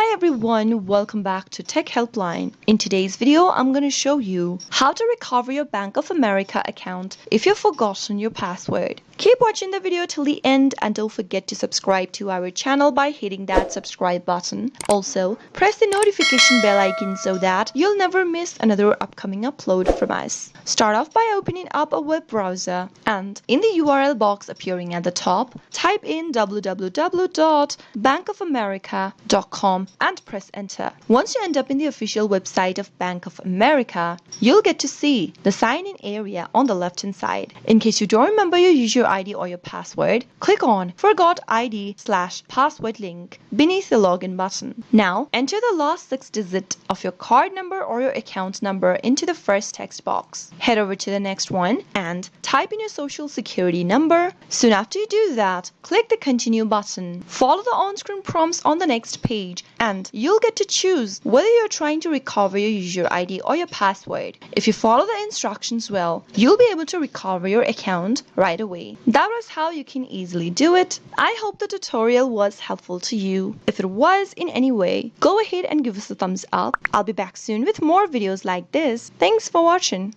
Hi everyone, welcome back to Tech Helpline. In today's video, I'm going to show you how to recover your Bank of America account if you've forgotten your password. Keep watching the video till the end and don't forget to subscribe to our channel by hitting that subscribe button. Also, press the notification bell icon so that you'll never miss another upcoming upload from us. Start off by opening up a web browser and in the URL box appearing at the top, type in www.bankofamerica.com and press enter. Once you end up in the official website of Bank of America, you'll get to see the sign-in area on the left-hand side. In case you don't remember your user ID or your password, click on Forgot ID/password link beneath the login button. Now, enter the last 6 digits of your card number or your account number into the first text box. Head over to the next one and type in your social security number. Soon after you do that, click the continue button. Follow the on-screen prompts on the next page and you'll get to choose whether you're trying to recover your user ID or your password. If you follow the instructions well, you'll be able to recover your account right away. That was how you can easily do it. I hope the tutorial was helpful to you. If it was in any way, go ahead and give us a thumbs up. I'll be back soon with more videos like this. Thanks for watching.